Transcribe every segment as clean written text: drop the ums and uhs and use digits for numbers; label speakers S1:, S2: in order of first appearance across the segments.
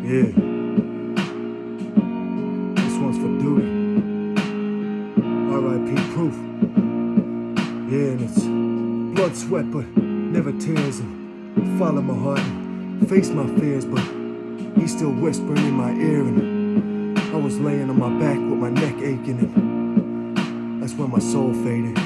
S1: Yeah, this one's for duty. R.I.P. Proof. Yeah, and it's blood, sweat, but never tears. And follow my heart and face my fears, but he's still whispering in my ear. And I was laying on my back with my neck aching, and that's when my soul faded.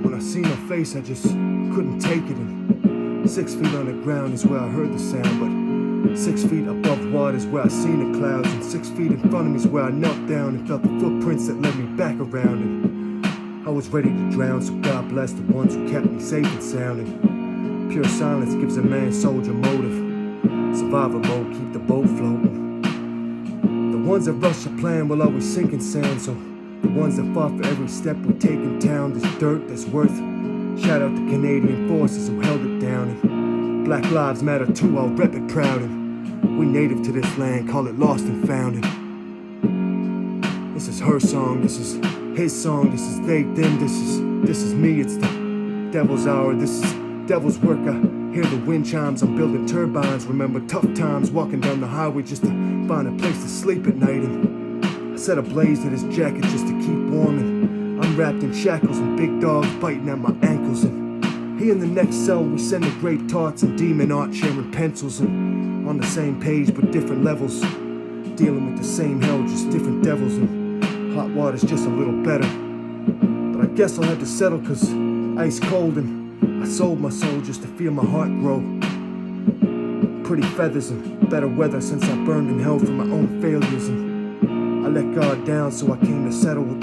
S1: When I seen her face, I just couldn't take it. And 6 feet on the ground is where I heard the sound, but 6 feet above water is where I seen the clouds, and 6 feet in front of me is where I knelt down and felt the footprints that led me back around. And I was ready to drown, so God bless the ones who kept me safe and sound. And pure silence gives a man soldier motive. Survival mode, keep the boat floating. The ones that rush the plan will always sink in sand, so the ones that fought for every step we take in town, there's dirt that's worth. Shout out to Canadian forces who held it down. And Black Lives Matter too, I'll rep it proud. And we native to this land, call it lost and found. And this is her song, this is his song, this is they, them, this is me. It's the devil's hour, this is devil's work. I hear the wind chimes, I'm building turbines. Remember tough times, walking down the highway just to find a place to sleep at night. And I set a blaze to this jacket just to keep warm. And I'm wrapped in shackles and big dogs biting at my ankles. And he in the next cell, we send the great thoughts and demon art, sharing pencils. And on the same page but different levels, dealing with the same hell, just different devils. And hot water's just a little better, but I guess I'll have to settle, cause ice cold, and I sold my soul just to feel my heart grow. Pretty feathers and better weather since I burned in hell for my own failures. And I let God down, so I came to settle with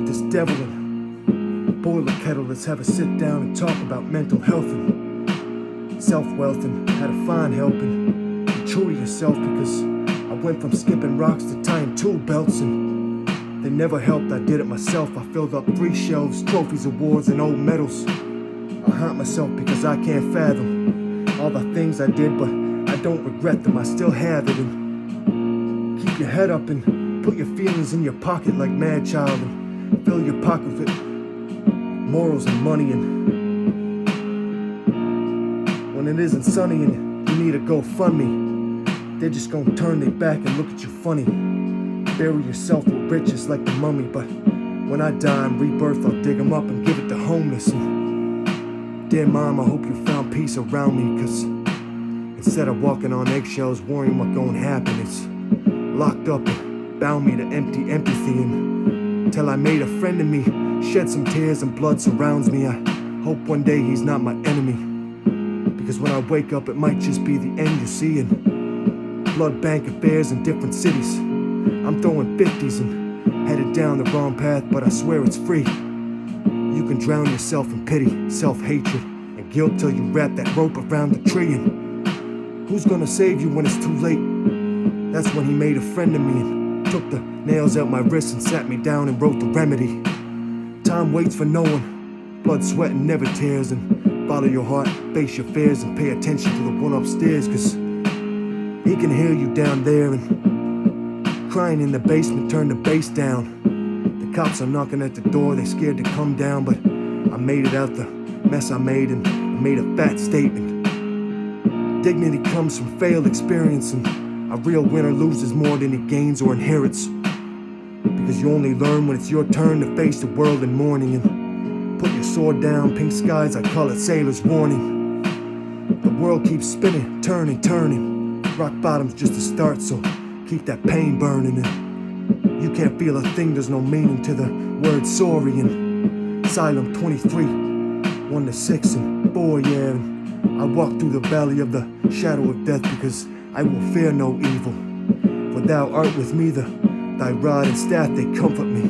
S1: this devil. And boil a kettle, let's have a sit down and talk about mental health and self-wealth, and how to find help and be true to yourself, because I went from skipping rocks to tying tool belts, and they never helped. I did it myself. I filled up 3 shelves, trophies, awards, and old medals. I haunt myself because I can't fathom all the things I did, but I don't regret them. I still have it. And keep your head up and put your feelings in your pocket like mad child, and fill your pocket with morals and money. And when it isn't sunny and you need a GoFundMe, they're just gonna turn their back and look at you funny. Bury yourself with riches like the mummy, but when I die in rebirth, I'll dig them up and give it to homeless. And dear mom, I hope you found peace around me, cause instead of walking on eggshells worrying what gonna happen, it's locked up and bound me to empty empathy. And till I made a friend of me, shed some tears and blood surrounds me. I hope one day he's not my enemy, because when I wake up it might just be the end, you see. And blood bank affairs in different cities, I'm throwing 50s and headed down the wrong path, but I swear it's free. You can drown yourself in pity, self-hatred, and guilt till you wrap that rope around the tree. And who's gonna save you when it's too late? That's when he made a friend of me and took the nails out my wrists and sat me down and wrote the remedy. Time waits for no one, blood, sweat, and never tears. And follow your heart, face your fears, and pay attention to the one upstairs, cause he can hear you down there. And crying in the basement, turn the bass down. The cops are knocking at the door, they scared to come down, but I made it out the mess I made, and I made a fat statement. Dignity comes from failed experience, and a real winner loses more than he gains or inherits, because you only learn when it's your turn to face the world in mourning. And put your sword down, pink skies, I call it sailor's warning. The world keeps spinning, turning, turning. Rock bottom's just a start, so keep that pain burning. And you can't feel a thing, there's no meaning to the word sorry. And Asylum 23, 1 to 6 and 4, yeah. And I walk through the valley of the shadow of death, because I will fear no evil. For thou art with me, thy rod and staff, they comfort me.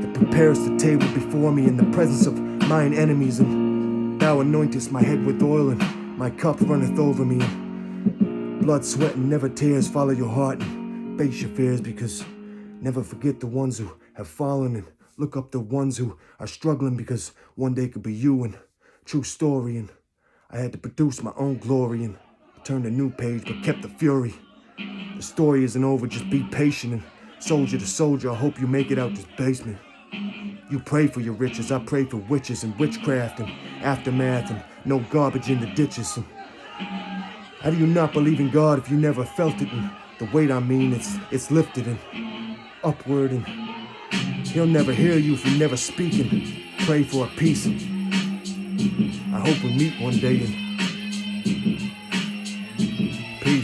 S1: That prepares the table before me in the presence of mine enemies. And thou anointest my head with oil, and my cup runneth over me. And blood, sweat, and never tears, follow your heart and face your fears, because never forget the ones who have fallen, and look up the ones who are struggling, because one day could be you. And true story, and I had to produce my own glory, and turned a new page but kept the fury. The story isn't over, just be patient, and soldier to soldier, I hope you make it out this basement. You pray for your riches, I pray for witches and witchcraft and aftermath, and no garbage in the ditches. And How do you not believe in God if you never felt it? And the weight, I mean, it's lifted and upward, and He'll never hear you if you never speak and pray for a peace. I hope we meet one day, and peace.